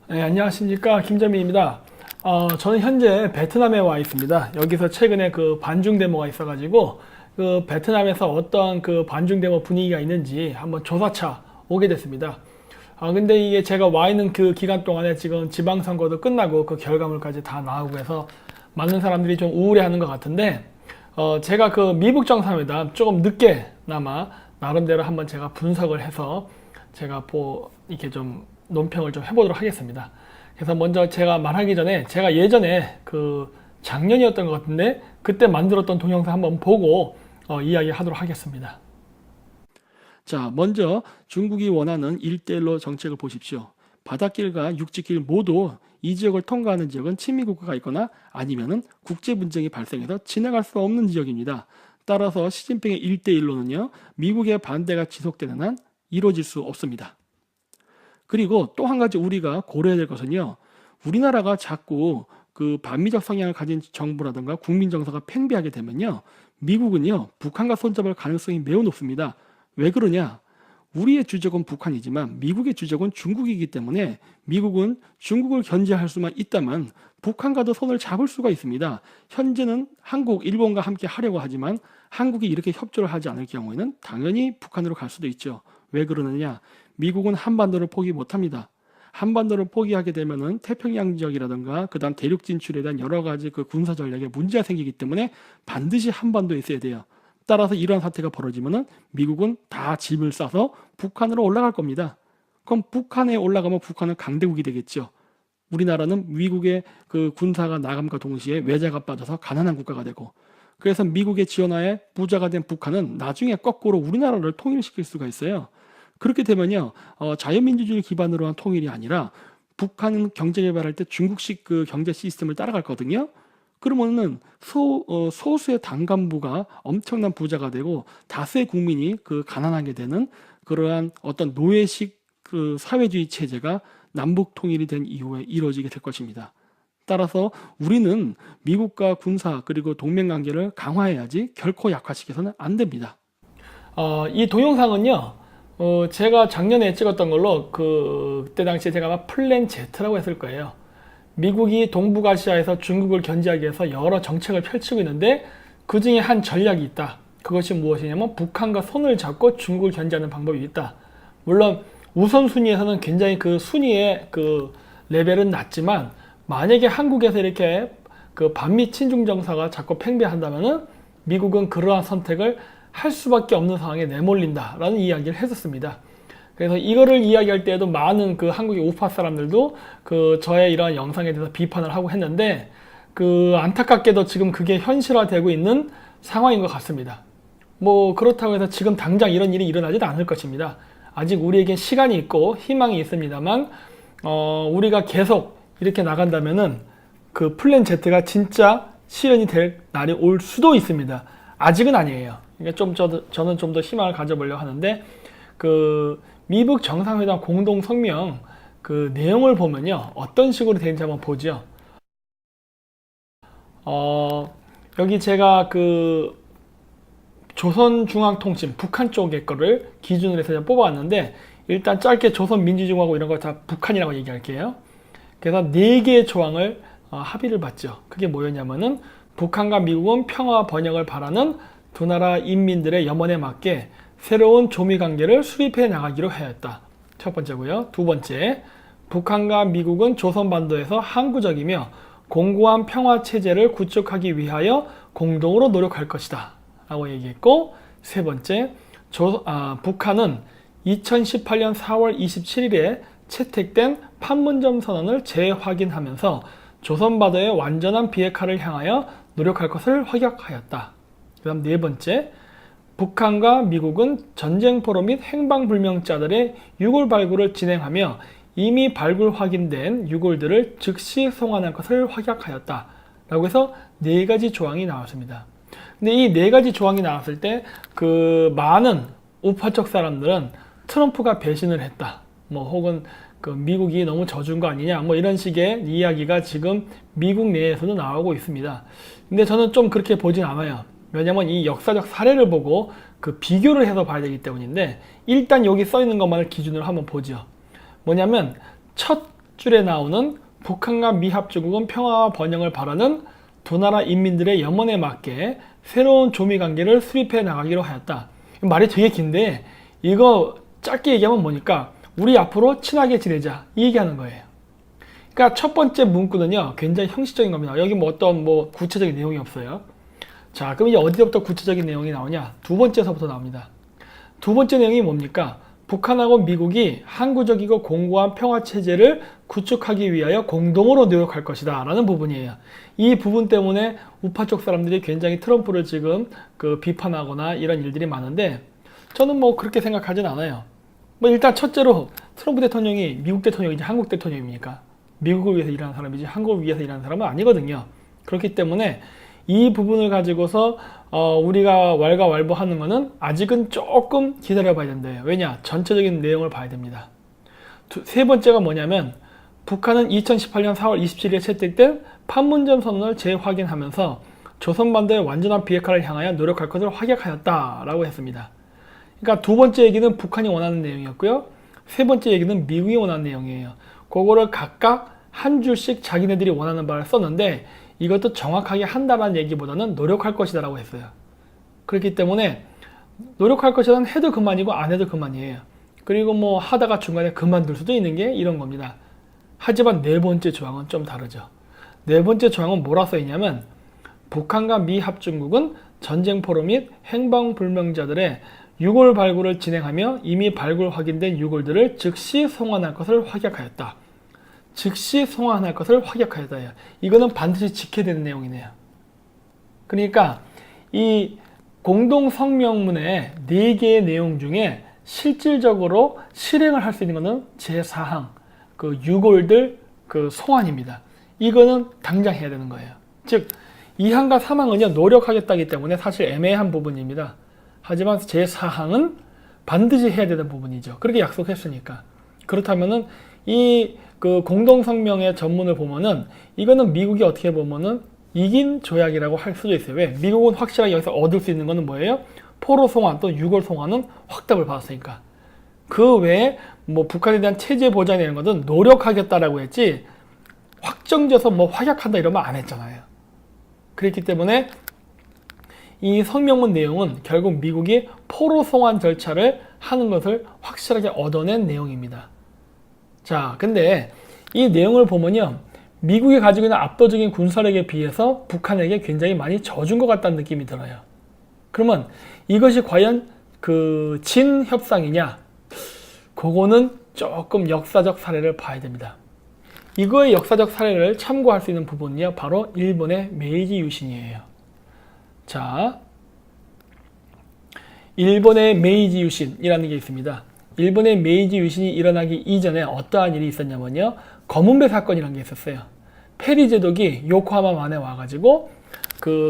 네, 안녕하십니까, 김정민입니다. 저는 현재 베트남에 와 있습니다. 여기서 최근에 그 반중 데모가 있어가지고 그 베트남에서 어떤 그 반중 데모 분위기가 있는지 한번 조사차 오게 됐습니다. 근데 이게 제가 와 있는 그 기간 동안에 지금 지방선거도 끝나고 그 결과물까지 다 나오고 해서 많은 사람들이 좀 우울해하는 것 같은데, 제가 그 미북 정상회담 조금 늦게나마 나름대로 한번 제가 분석을 해서 제가 이렇게 좀 논평을 좀 해보도록 하겠습니다. 그래서 먼저 제가 말하기 전에 제가 예전에 그 작년이었던 것 같은데 그때 만들었던 동영상 한번 보고 이야기하도록 하겠습니다. 자, 먼저 중국이 원하는 1대1로 정책을 보십시오. 바닷길과 육지길 모두 이 지역을 통과하는 지역은 친미국가가 있거나 아니면은 국제 분쟁이 발생해서 지나갈 수 없는 지역입니다. 따라서 시진핑의 1대1로는요, 미국의 반대가 지속되는 한 이루어질 수 없습니다. 그리고 또 한 가지 우리가 고려해야 될 것은요, 우리나라가 자꾸 그 반미적 성향을 가진 정부라든가 국민 정서가 팽배하게 되면요, 미국은요 북한과 손잡을 가능성이 매우 높습니다. 왜 그러냐? 우리의 주적은 북한이지만 미국의 주적은 중국이기 때문에 미국은 중국을 견제할 수만 있다면 북한과도 손을 잡을 수가 있습니다. 현재는 한국, 일본과 함께 하려고 하지만 한국이 이렇게 협조를 하지 않을 경우에는 당연히 북한으로 갈 수도 있죠. 왜 그러느냐? 미국은 한반도를 포기 못합니다. 한반도를 포기하게 되면은 태평양 지역이라든가 그다음 대륙 진출에 대한 여러 가지 그 군사 전략에 문제가 생기기 때문에 반드시 한반도에 있어야 돼요. 따라서 이러한 사태가 벌어지면은 미국은 다 짐을 싸서 북한으로 올라갈 겁니다. 그럼 북한에 올라가면 북한은 강대국이 되겠죠. 우리나라는 미국의 그 군사가 나감과 동시에 외자가 빠져서 가난한 국가가 되고, 그래서 미국의 지원하에 부자가 된 북한은 나중에 거꾸로 우리나라를 통일시킬 수가 있어요. 그렇게 되면요, 자유민주주의 기반으로 한 통일이 아니라 북한은 경제 개발할 때 중국식 그 경제 시스템을 따라갔거든요. 그러면은 소수의 당간부가 엄청난 부자가 되고 다수의 국민이 그 가난하게 되는 그러한 어떤 노예식 그 사회주의 체제가 남북 통일이 된 이후에 이루어지게 될 것입니다. 따라서 우리는 미국과 군사 그리고 동맹 관계를 강화해야지 결코 약화시켜서는 안 됩니다. 이 동영상은요, 제가 작년에 찍었던 걸로 그때 당시에 제가 아마 플랜 Z라고 했을 거예요. 미국이 동북아시아에서 중국을 견제하기 위해서 여러 정책을 펼치고 있는데 그 중에 한 전략이 있다. 그것이 무엇이냐면 북한과 손을 잡고 중국을 견제하는 방법이 있다. 물론 우선순위에서는 굉장히 그 순위의 그 레벨은 낮지만 만약에 한국에서 이렇게 그 반미 친중 정서가 자꾸 팽배한다면은 미국은 그러한 선택을 할 수밖에 없는 상황에 내몰린다라는 이야기를 했었습니다. 그래서 이거를 이야기할 때에도 많은 그 한국의 우파 사람들도 그 저의 이러한 영상에 대해서 비판을 하고 했는데, 그 안타깝게도 지금 그게 현실화되고 있는 상황인 것 같습니다. 뭐 그렇다고 해서 지금 당장 이런 일이 일어나지도 않을 것입니다. 아직 우리에겐 시간이 있고 희망이 있습니다만, 우리가 계속 이렇게 나간다면은 그 플랜 Z가 진짜 실현이 될 날이 올 수도 있습니다. 아직은 아니에요. 그러니까 저는 좀 더 희망을 가져보려고 하는데, 그 미북 정상회담 공동 성명 그 내용을 보면요, 어떤 식으로 되는지 한번 보죠. 여기 제가 그 조선중앙통신 북한 쪽의 거를 기준으로 해서 뽑아왔는데, 일단 짧게 조선민주주의공화국 이런 거 다 북한이라고 얘기할게요. 그래서 4개의 조항을 합의를 봤죠. 그게 뭐였냐면은 북한과 미국은 평화 번영을 바라는 두 나라 인민들의 염원에 맞게 새로운 조미 관계를 수립해 나가기로 하였다. 첫 번째고요. 두 번째, 북한과 미국은 조선반도에서 항구적이며 공고한 평화 체제를 구축하기 위하여 공동으로 노력할 것이다 라고 얘기했고, 세 번째, 북한은 2018년 4월 27일에 채택된 판문점 선언을 재확인하면서 조선반도의 완전한 비핵화를 향하여 노력할 것을 확약하였다. 그 다음 네 번째, 북한과 미국은 전쟁포로 및 행방불명자들의 유골 발굴을 진행하며 이미 발굴 확인된 유골들을 즉시 송환할 것을 확약하였다 라고 해서 4가지 조항이 나왔습니다. 근데 이 4가지 조항이 나왔을 때 그 많은 우파적 사람들은 트럼프가 배신을 했다, 뭐 혹은 그 미국이 너무 져준 거 아니냐, 뭐 이런 식의 이야기가 지금 미국 내에서도 나오고 있습니다. 근데 저는 좀 그렇게 보진 않아요. 왜냐면 이 역사적 사례를 보고 그 비교를 해서 봐야 되기 때문인데, 일단 여기 써 있는 것만을 기준으로 한번 보죠. 뭐냐면 첫 줄에 나오는 북한과 미합중국은 평화와 번영을 바라는 두 나라 인민들의 염원에 맞게 새로운 조미관계를 수립해 나가기로 하였다. 말이 되게 긴데 이거 짧게 얘기하면 뭐니까 우리 앞으로 친하게 지내자 이 얘기하는 거예요. 그러니까 첫 번째 문구는요 굉장히 형식적인 겁니다. 여기 뭐 어떤 구체적인 내용이 없어요. 자, 그럼 이제 어디서부터 구체적인 내용이 나오냐? 두 번째서부터 나옵니다. 두 번째 내용이 뭡니까? 북한하고 미국이 항구적이고 공고한 평화체제를 구축하기 위하여 공동으로 노력할 것이다 라는 부분이에요. 이 부분 때문에 우파 쪽 사람들이 굉장히 트럼프를 지금 비판하거나 이런 일들이 많은데 저는 그렇게 생각하진 않아요. 일단 첫째로 트럼프 대통령이 미국 대통령이지 한국 대통령입니까? 미국을 위해서 일하는 사람이지 한국을 위해서 일하는 사람은 아니거든요. 그렇기 때문에 이 부분을 가지고서 우리가 왈가왈부하는 거는 아직은 조금 기다려봐야 된대요. 왜냐? 전체적인 내용을 봐야 됩니다. 세 번째가 뭐냐면 북한은 2018년 4월 27일에 채택된 판문점 선언을 재확인하면서 조선반도의 완전한 비핵화를 향하여 노력할 것을 확약하였다라고 했습니다. 그러니까 두 번째 얘기는 북한이 원하는 내용이었고요. 세 번째 얘기는 미국이 원하는 내용이에요. 그거를 각각 한 줄씩 자기네들이 원하는 바를 썼는데 이것도 정확하게 한다는 얘기보다는 노력할 것이다 라고 했어요. 그렇기 때문에 노력할 것이라는 해도 그만이고 안 해도 그만이에요. 그리고 하다가 중간에 그만둘 수도 있는 게 이런 겁니다. 하지만 네 번째 조항은 좀 다르죠. 네 번째 조항은 뭐라 써 있냐면 북한과 미합중국은 전쟁 포로 및 행방불명자들의 유골 발굴을 진행하며 이미 발굴 확인된 유골들을 즉시 송환할 것을 확약하였다. 즉시 송환할 것을 확약하였다. 이거는 반드시 지켜야 되는 내용이네요. 그러니까 이 공동성명문의 4개의 내용 중에 실질적으로 실행을 할 수 있는 것은 제4항 유골들 송환입니다. 이거는 당장 해야 되는 거예요. 즉 2항과 3항은요 노력하겠다기 때문에 사실 애매한 부분입니다. 하지만 제4항은 반드시 해야 되는 부분이죠. 그렇게 약속했으니까. 그렇다면은 이 공동성명의 전문을 보면은 이거는 미국이 어떻게 보면은 이긴 조약이라고 할 수도 있어요. 왜? 미국은 확실하게 여기서 얻을 수 있는 거는 뭐예요? 포로 송환 또 유골 송환은 확답을 받았으니까. 그 외에 북한에 대한 체제 보장이 되는 것은 노력하겠다라고 했지 확정져서 확약한다 이러면 안 했잖아요. 그렇기 때문에 이 성명문 내용은 결국 미국이 포로 송환 절차를 하는 것을 확실하게 얻어낸 내용입니다. 자, 근데 이 내용을 보면요. 미국이 가지고 있는 압도적인 군사력에 비해서 북한에게 굉장히 많이 져준 것 같다는 느낌이 들어요. 그러면 이것이 과연 진협상이냐? 그거는 조금 역사적 사례를 봐야 됩니다. 이거의 역사적 사례를 참고할 수 있는 부분은요. 바로 일본의 메이지 유신이에요. 자, 일본의 메이지 유신이라는 게 있습니다. 일본의 메이지 유신이 일어나기 이전에 어떠한 일이 있었냐면요. 검은배 사건이라는 게 있었어요. 페리 제독이 요코하마만에 와가지고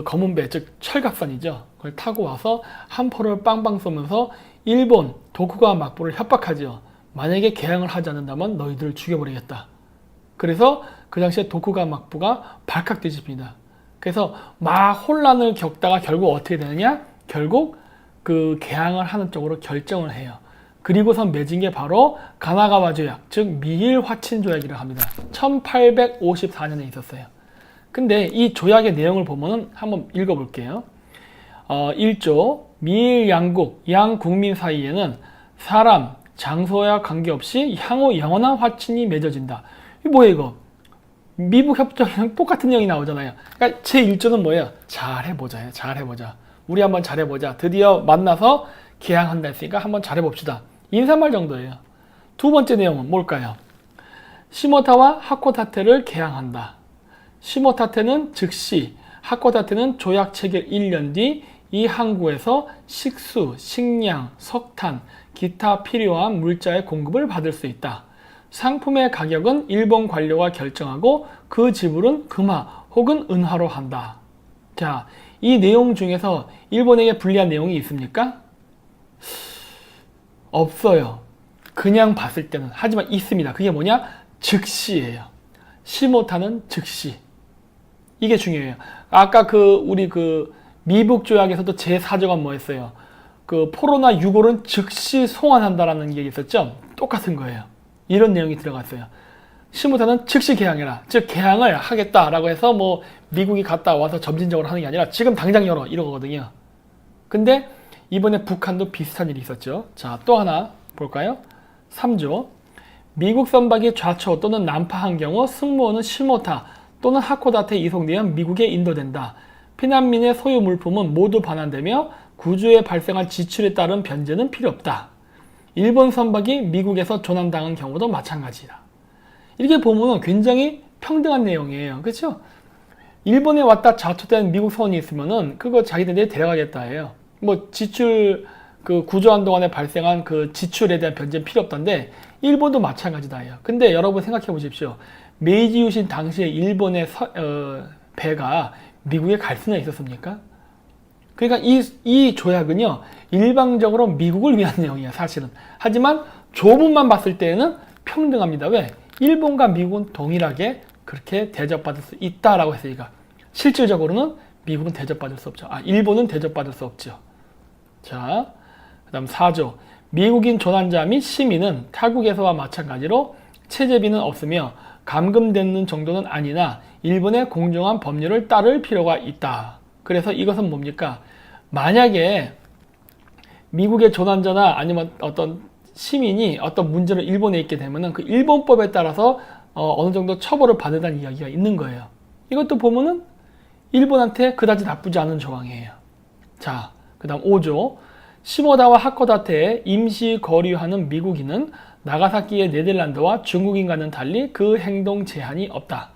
검은배, 즉 철갑선이죠. 그걸 타고 와서 함포를 빵빵 쏘면서 일본 도쿠가와 막부를 협박하죠. 만약에 개항을 하지 않는다면 너희들을 죽여버리겠다. 그래서 그 당시에 도쿠가와 막부가 발칵 뒤집힙니다. 그래서 막 혼란을 겪다가 결국 어떻게 되느냐? 결국 개항을 하는 쪽으로 결정을 해요. 그리고선 맺은 게 바로 가나가와 조약, 즉 미일 화친 조약이라고 합니다. 1854년에 있었어요. 근데 이 조약의 내용을 보면은 한번 읽어볼게요. 1조 미일 양국, 양국민 사이에는 사람, 장소와 관계없이 향후 영원한 화친이 맺어진다. 이게 뭐예요 이거? 미북 협정이랑 똑같은 내용이 나오잖아요. 그러니까 제1조는 뭐예요? 잘해보자. 잘해보자. 우리 한번 잘해보자. 드디어 만나서 개항한다 했으니까 한번 잘해봅시다. 인사말 정도예요. 두 번째 내용은 뭘까요? 시모타와 하코다테를 개항한다. 시모타테는 즉시, 하코다테는 조약 체결 1년 뒤 이 항구에서 식수, 식량, 석탄, 기타 필요한 물자의 공급을 받을 수 있다. 상품의 가격은 일본 관료가 결정하고 그 지불은 금화 혹은 은화로 한다. 자, 이 내용 중에서 일본에게 불리한 내용이 있습니까? 없어요. 그냥 봤을 때는. 하지만 있습니다. 그게 뭐냐? 즉시예요. 시모타는 즉시. 이게 중요해요. 아까 우리 미북 조약에서도 제4조가 뭐였어요? 포로나 유골은 즉시 송환한다라는 게 있었죠? 똑같은 거예요. 이런 내용이 들어갔어요. 시모다는 즉시 개항해라. 즉 개항을 하겠다라고 해서 뭐 미국이 갔다 와서 점진적으로 하는 게 아니라 지금 당장 열어 이러거든요. 근데 이번에 북한도 비슷한 일이 있었죠. 자, 또 하나 볼까요? 3조. 미국 선박이 좌초 또는 난파한 경우 승무원은 시모타 또는 하코다테에 이송되면 미국에 인도된다. 피난민의 소유 물품은 모두 반환되며 구조에 발생한 지출에 따른 변제는 필요 없다. 일본 선박이 미국에서 조난당한 경우도 마찬가지다. 이렇게 보면 굉장히 평등한 내용이에요. 그렇죠? 일본에 왔다 좌초된 미국 선원이 있으면은 그거 자기들이 데려가겠다 해요. 뭐 지출 그 구조한 동안에 발생한 그 지출에 대한 변제는 필요 없던데 일본도 마찬가지다 해요. 근데 여러분 생각해 보십시오. 메이지 유신 당시에 일본의 배가 미국에 갈 수나 있었습니까? 그러니까 이 조약은요, 일방적으로 미국을 위한 내용이에요, 사실은. 하지만 조문만 봤을 때는 평등합니다. 왜? 일본과 미국은 동일하게 그렇게 대접받을 수 있다라고 했으니까. 실질적으로는 미국은 대접받을 수 없죠. 일본은 대접받을 수 없죠. 자, 그 다음 4조. 미국인 조난자 및 시민은 타국에서와 마찬가지로 체제비는 없으며 감금되는 정도는 아니나 일본의 공정한 법률을 따를 필요가 있다. 그래서 이것은 뭡니까? 만약에 미국의 조난자나 아니면 어떤 시민이 어떤 문제로 일본에 있게 되면은 그 일본법에 따라서 어느 정도 처벌을 받는다는 이야기가 있는 거예요. 이것도 보면은 일본한테 그다지 나쁘지 않은 조항이에요. 자, 그 다음 5조. 시모다와 하코다테에 임시 거류하는 미국인은 나가사키의 네덜란드와 중국인과는 달리 그 행동 제한이 없다.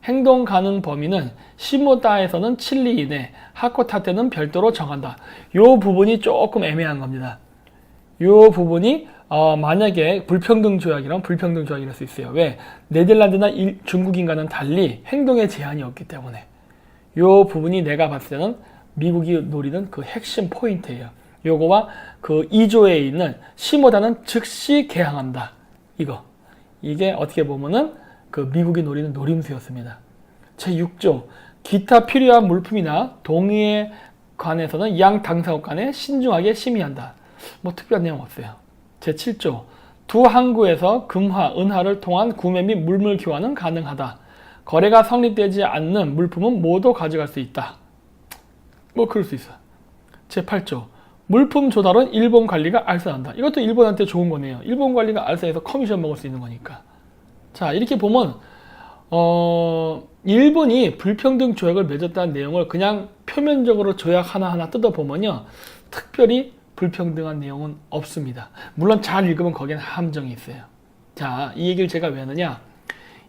행동 가능 범위는 시모다에서는 칠리 이내, 하코다테는 별도로 정한다. 요 부분이 조금 애매한 겁니다. 요 부분이 만약에 불평등 조약이라면 불평등 조약이랄 수 있어요. 왜? 네덜란드나 중국인과는 달리 행동에 제한이 없기 때문에. 요 부분이 내가 봤을 때는 미국이 노리는 그 핵심 포인트예요. 요거와 그 2조에 있는 시모다는 즉시 개항한다. 이게 어떻게 보면은 그 미국이 노리는 노림수였습니다. 제6조. 기타 필요한 물품이나 동의에 관해서는 양 당사국 간에 신중하게 심의한다. 뭐 특별한 내용 없어요. 제7조. 두 항구에서 금화, 은화를 통한 구매 및 물물 교환은 가능하다. 거래가 성립되지 않는 물품은 모두 가져갈 수 있다. 뭐 그럴 수 있어요. 제8조. 물품 조달은 일본 관리가 알선한다. 이것도 일본한테 좋은 거네요. 일본 관리가 알선해서 커미션 먹을 수 있는 거니까. 자, 이렇게 보면 일본이 불평등 조약을 맺었다는 내용을 그냥 표면적으로 조약 하나하나 뜯어보면요, 특별히 불평등한 내용은 없습니다. 물론 잘 읽으면 거기엔 함정이 있어요. 자, 이 얘기를 제가 왜 하느냐.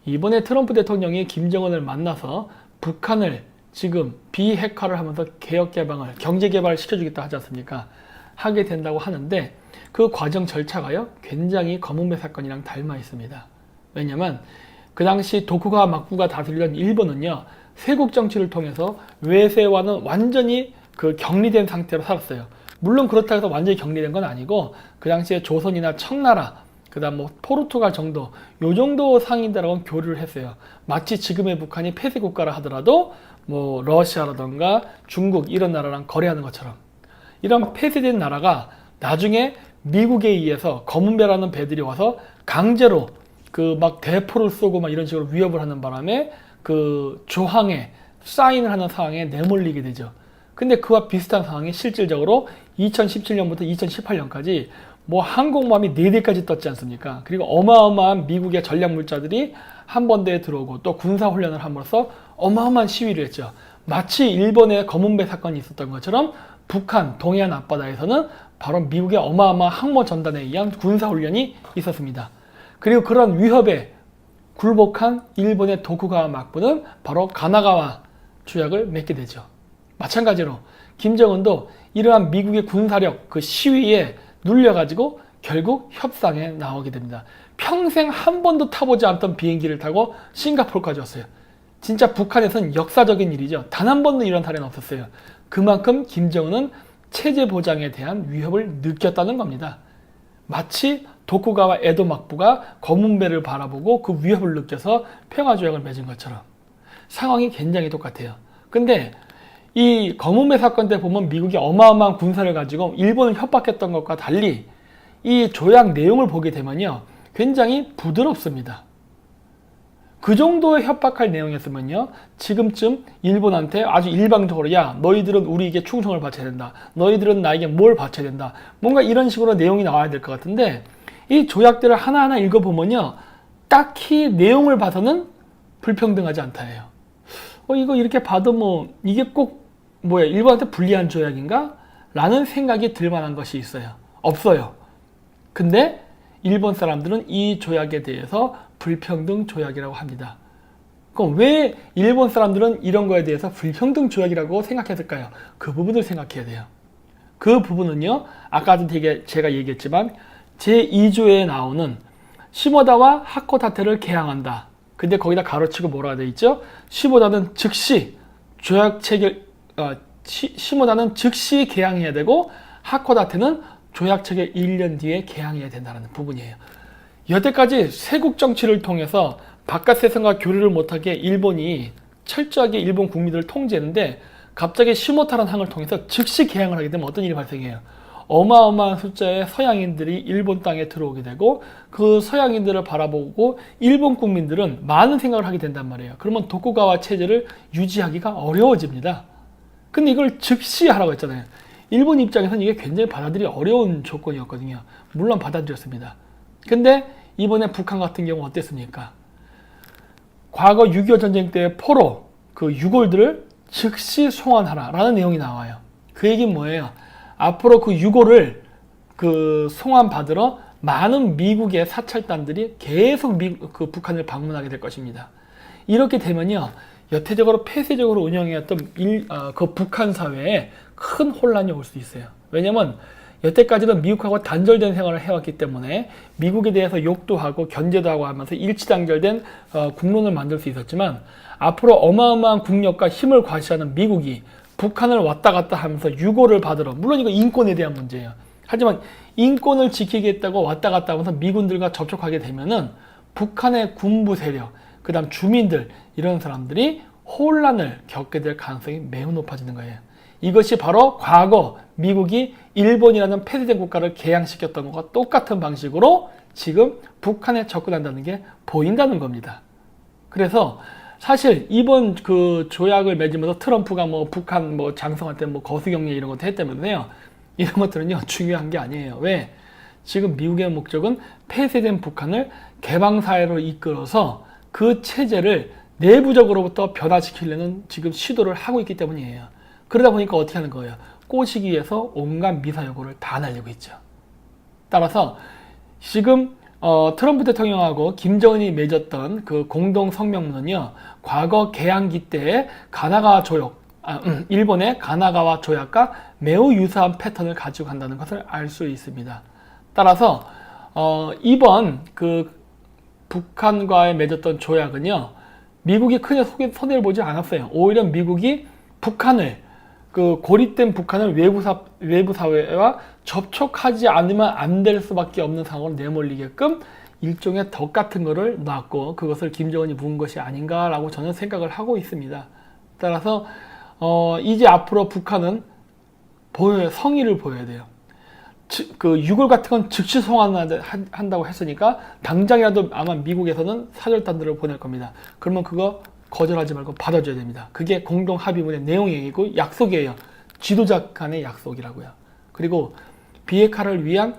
이번에 트럼프 대통령이 김정은을 만나서 북한을 지금 비핵화를 하면서 개혁개방을, 경제개발을 시켜주겠다 하지 않습니까? 하게 된다고 하는데 그 과정 절차가요, 굉장히 검은배 사건이랑 닮아 있습니다. 왜냐면 그 당시 도쿠가와 막부가 다스리던 일본은요, 세국 정치를 통해서 외세와는 완전히 그 격리된 상태로 살았어요. 물론 그렇다고 해서 완전히 격리된 건 아니고 그 당시에 조선이나 청나라, 그 다음 뭐 포르투갈 정도, 요 정도 상인들하고는 교류를 했어요. 마치 지금의 북한이 폐쇄 국가라 하더라도 뭐 러시아라던가 중국 이런 나라랑 거래하는 것처럼, 이런 폐쇄된 나라가 나중에 미국에 의해서 검은배라는 배들이 와서 강제로 그 막 대포를 쏘고 막 이런 식으로 위협을 하는 바람에 그 조항에 사인을 하는 상황에 내몰리게 되죠. 근데 그와 비슷한 상황이 실질적으로 2017년부터 2018년까지 뭐 항공모함이 4대까지 떴지 않습니까? 그리고 어마어마한 미국의 전략물자들이 한번대에 들어오고 또 군사훈련을 함으로써 어마어마한 시위를 했죠. 마치 일본의 검은배 사건이 있었던 것처럼 북한 동해안 앞바다에서는 바로 미국의 어마어마한 항모 전단에 의한 군사훈련이 있었습니다. 그리고 그런 위협에 굴복한 일본의 도쿠가와 막부는 바로 가나가와 조약을 맺게 되죠. 마찬가지로 김정은도 이러한 미국의 군사력 그 시위에 눌려가지고 결국 협상에 나오게 됩니다. 평생 한 번도 타보지 않던 비행기를 타고 싱가포르까지 왔어요. 진짜 북한에서는 역사적인 일이죠. 단 한 번도 이런 사례는 없었어요. 그만큼 김정은은 체제 보장에 대한 위협을 느꼈다는 겁니다. 마치 도쿠가와 에도 막부가 검은배를 바라보고 그 위협을 느껴서 평화조약을 맺은 것처럼 상황이 굉장히 똑같아요. 근데 이 검은배 사건 때 보면 미국이 어마어마한 군사를 가지고 일본을 협박했던 것과 달리 이 조약 내용을 보게 되면요, 굉장히 부드럽습니다. 그 정도의 협박할 내용이었으면요, 지금쯤 일본한테 아주 일방적으로 야, 너희들은 우리에게 충성을 바쳐야 된다, 너희들은 나에게 뭘 바쳐야 된다, 뭔가 이런 식으로 내용이 나와야 될 것 같은데, 이 조약들을 하나하나 읽어보면요, 딱히 내용을 봐서는 불평등하지 않다예요. 이거 이렇게 봐도 뭐 이게 꼭 뭐야, 일본한테 불리한 조약인가? 라는 생각이 들 만한 것이 있어요. 없어요. 근데 일본 사람들은 이 조약에 대해서 불평등 조약이라고 합니다. 그럼 왜 일본 사람들은 이런 거에 대해서 불평등 조약이라고 생각했을까요? 그 부분을 생각해야 돼요. 그 부분은요, 아까도 제가 얘기했지만 제2조에 나오는 시모다와 하코다테를 개항한다. 근데 거기다 가로치고 뭐라 돼 있죠? 시모다는 즉시 조약 체결, 시모다는 즉시 개항해야 되고 하코다테는 조약 체결 1년 뒤에 개항해야 된다는 부분이에요. 여태까지 세국 정치를 통해서 바깥 세상과 교류를 못하게 일본이 철저하게 일본 국민들을 통제했는데, 갑자기 시모타라는 항을 통해서 즉시 개항을 하게 되면 어떤 일이 발생해요? 어마어마한 숫자의 서양인들이 일본 땅에 들어오게 되고, 그 서양인들을 바라보고 일본 국민들은 많은 생각을 하게 된단 말이에요. 그러면 도쿠가와 체제를 유지하기가 어려워집니다. 근데 이걸 즉시 하라고 했잖아요. 일본 입장에서는 이게 굉장히 받아들이기 어려운 조건이었거든요. 물론 받아들였습니다. 근데 이번에 북한 같은 경우 어땠습니까? 과거 6.25 전쟁 때 포로, 그 유골들을 즉시 송환하라 라는 내용이 나와요. 그 얘기는 뭐예요? 앞으로 그 유골을 그 송환받으러 많은 미국의 사찰단들이 계속 그 북한을 방문하게 될 것입니다. 이렇게 되면요, 여태적으로 폐쇄적으로 운영해왔던 그 북한 사회에 큰 혼란이 올 수 있어요. 왜냐면 여태까지는 미국하고 단절된 생활을 해왔기 때문에 미국에 대해서 욕도 하고 견제도 하고 하면서 일치단결된 국론을 만들 수 있었지만, 앞으로 어마어마한 국력과 힘을 과시하는 미국이 북한을 왔다 갔다 하면서 유고를 받으러, 물론 이거 인권에 대한 문제예요. 하지만 인권을 지키겠다고 왔다 갔다 하면서 미군들과 접촉하게 되면은 북한의 군부 세력, 그 다음 주민들, 이런 사람들이 혼란을 겪게 될 가능성이 매우 높아지는 거예요. 이것이 바로 과거 미국이 일본이라는 폐쇄된 국가를 개항시켰던 것과 똑같은 방식으로 지금 북한에 접근한다는 게 보인다는 겁니다. 그래서 사실 이번 그 조약을 맺으면서 트럼프가 뭐 북한 뭐 장성한테 뭐 거수경례 이런 것도 했다면서요. 이런 것들은요, 중요한 게 아니에요. 왜? 지금 미국의 목적은 폐쇄된 북한을 개방사회로 이끌어서 그 체제를 내부적으로부터 변화시키려는 지금 시도를 하고 있기 때문이에요. 그러다 보니까 어떻게 하는 거예요? 꼬시기 위해서 온갖 미사여구를 다 날리고 있죠. 따라서 지금 트럼프 대통령하고 김정은이 맺었던 그 공동 성명문은요, 과거 개항기 때의 가나가와 조약, 일본의 가나가와 조약과 매우 유사한 패턴을 가지고 간다는 것을 알 수 있습니다. 따라서 이번 그 북한과의 맺었던 조약은요, 미국이 크게 손해를 보지 않았어요. 오히려 미국이 북한을, 그 고립된 북한을 외부 사회와 접촉하지 않으면 안 될 수밖에 없는 상황으로 내몰리게끔 일종의 덕 같은 거를 놨고, 그것을 김정은이 부은 것이 아닌가라고 저는 생각을 하고 있습니다. 따라서 이제 앞으로 북한은 성의를 보여야 돼요. 그 유골 같은 건 즉시 송환한다고 했으니까 당장이라도 아마 미국에서는 사절단들을 보낼 겁니다. 그러면 그거 거절하지 말고 받아줘야 됩니다. 그게 공동 합의문의 내용이고 약속이에요. 지도자 간의 약속이라고요. 그리고 비핵화를 위한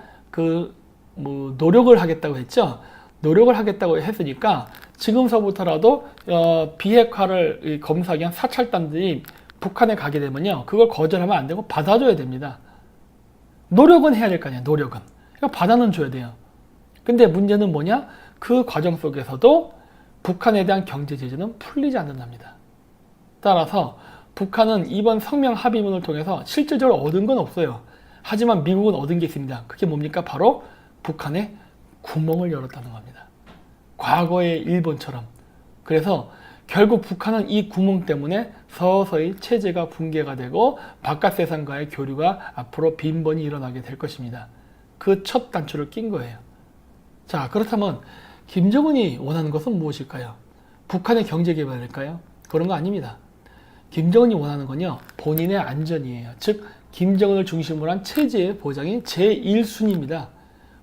노력을 하겠다고 했죠. 노력을 하겠다고 했으니까 지금서부터라도 비핵화를 검사하기 위한 사찰단들이 북한에 가게 되면요, 그걸 거절하면 안 되고 받아줘야 됩니다. 노력은 해야 될 거 아니에요. 노력은. 그러니까 받아는 줘야 돼요. 근데 문제는 뭐냐? 그 과정 속에서도 북한에 대한 경제 제재는 풀리지 않는답니다. 따라서 북한은 이번 성명 합의문을 통해서 실질적으로 얻은 건 없어요. 하지만 미국은 얻은 게 있습니다. 그게 뭡니까? 바로 북한에 구멍을 열었다는 겁니다. 과거의 일본처럼. 그래서 결국 북한은 이 구멍 때문에 서서히 체제가 붕괴가 되고 바깥 세상과의 교류가 앞으로 빈번히 일어나게 될 것입니다. 그 첫 단추를 낀 거예요. 자, 그렇다면 김정은이 원하는 것은 무엇일까요? 북한의 경제 개발일까요? 그런 거 아닙니다. 김정은이 원하는 건요, 본인의 안전이에요. 즉 김정은을 중심으로 한 체제의 보장이 제1순위입니다.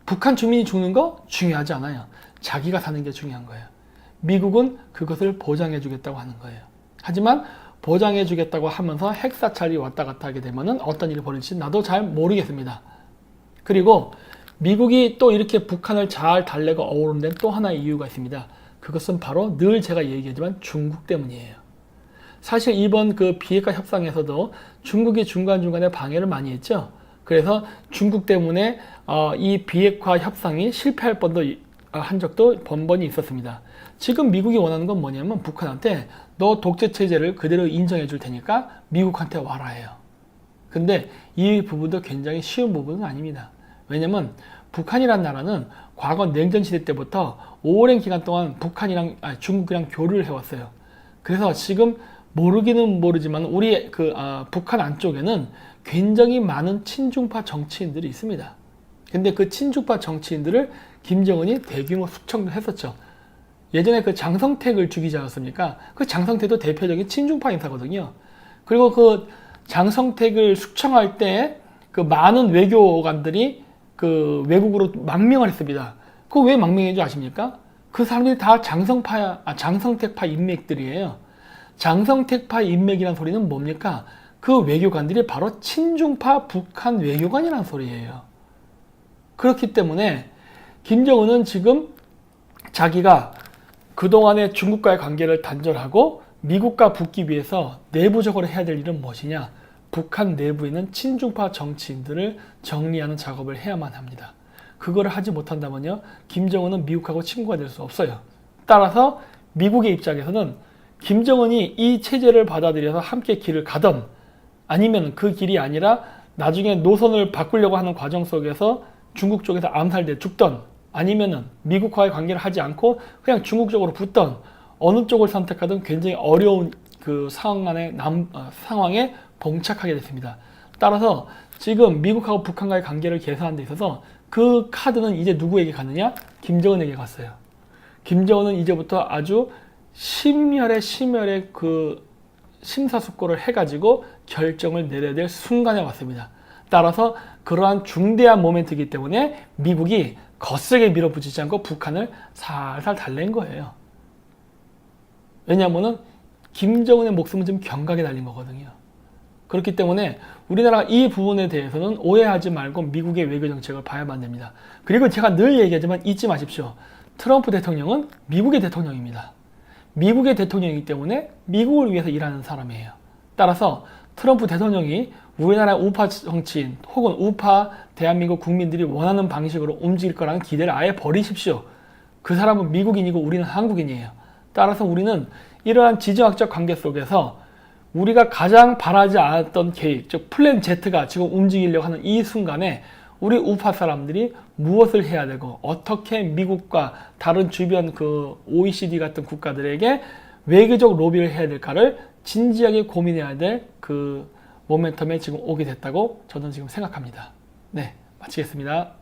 북한 주민이 죽는 거 중요하지 않아요. 자기가 사는 게 중요한 거예요. 미국은 그것을 보장해 주겠다고 하는 거예요. 하지만 보장해 주겠다고 하면서 핵사찰이 왔다 갔다 하게 되면 어떤 일이 벌어질지 나도 잘 모르겠습니다. 그리고 미국이 또 이렇게 북한을 잘 달래고 어우르는 데는 또 하나의 이유가 있습니다. 그것은 바로 늘 제가 얘기하지만 중국 때문이에요. 사실 이번 그 비핵화 협상에서도 중국이 중간중간에 방해를 많이 했죠. 그래서 중국 때문에 이 비핵화 협상이 실패할 뻔도 한 적도 번번이 있었습니다. 지금 미국이 원하는 건 뭐냐면 북한한테 너 독재 체제를 그대로 인정해 줄 테니까 미국한테 와라 해요. 근데 이 부분도 굉장히 쉬운 부분은 아닙니다. 왜냐면 북한이란 나라는 과거 냉전 시대 때부터 오랜 기간 동안 중국이랑 교류를 해왔어요. 그래서 지금 모르기는 모르지만 우리 북한 안쪽에는 굉장히 많은 친중파 정치인들이 있습니다. 근데 그 친중파 정치인들을 김정은이 대규모 숙청도 했었죠. 예전에 그 장성택을 죽이지 않았습니까? 그 장성택도 대표적인 친중파 인사거든요. 그리고 그 장성택을 숙청할 때 그 많은 외교관들이 그 외국으로 망명을 했습니다. 그거 왜 망명인지 아십니까? 그 사람들이 다 장성택파 인맥들이에요. 장성택파 인맥이라는 소리는 뭡니까? 그 외교관들이 바로 친중파 북한 외교관이라는 소리예요. 그렇기 때문에 김정은은 지금 자기가 그동안의 중국과의 관계를 단절하고 미국과 붙기 위해서 내부적으로 해야 될 일은 무엇이냐? 북한 내부에 있는 친중파 정치인들을 정리하는 작업을 해야만 합니다. 그거를 하지 못한다면요, 김정은은 미국하고 친구가 될 수 없어요. 따라서 미국의 입장에서는 김정은이 이 체제를 받아들여서 함께 길을 가던, 아니면 그 길이 아니라 나중에 노선을 바꾸려고 하는 과정 속에서 중국 쪽에서 암살돼 죽던, 아니면은 미국과의 관계를 하지 않고 그냥 중국 쪽으로 붙던, 어느 쪽을 선택하든 굉장히 어려운 그 상황에 봉착하게 됐습니다. 따라서 지금 미국하고 북한과의 관계를 개선하는 데 있어서 그 카드는 이제 누구에게 가느냐? 김정은에게 갔어요. 김정은은 이제부터 아주 심혈의 그 심사숙고를 해가지고 결정을 내려야 될 순간에 왔습니다. 따라서 그러한 중대한 모멘트이기 때문에 미국이 거세게 밀어붙이지 않고 북한을 살살 달랜 거예요. 왜냐하면 김정은의 목숨은 지금 경각에 달린 거거든요. 그렇기 때문에 우리나라가 이 부분에 대해서는 오해하지 말고 미국의 외교 정책을 봐야만 됩니다. 그리고 제가 늘 얘기하지만 잊지 마십시오. 트럼프 대통령은 미국의 대통령입니다. 미국의 대통령이기 때문에 미국을 위해서 일하는 사람이에요. 따라서 트럼프 대통령이 우리나라의 우파 정치인 혹은 우파 대한민국 국민들이 원하는 방식으로 움직일 거라는 기대를 아예 버리십시오. 그 사람은 미국인이고 우리는 한국인이에요. 따라서 우리는 이러한 지정학적 관계 속에서 우리가 가장 바라지 않았던 계획, 즉 플랜 Z가 지금 움직이려고 하는 이 순간에 우리 우파 사람들이 무엇을 해야 되고 어떻게 미국과 다른 주변 그 OECD 같은 국가들에게 외교적 로비를 해야 될까를 진지하게 고민해야 될 그 모멘텀에 지금 오게 됐다고 저는 지금 생각합니다. 네, 마치겠습니다.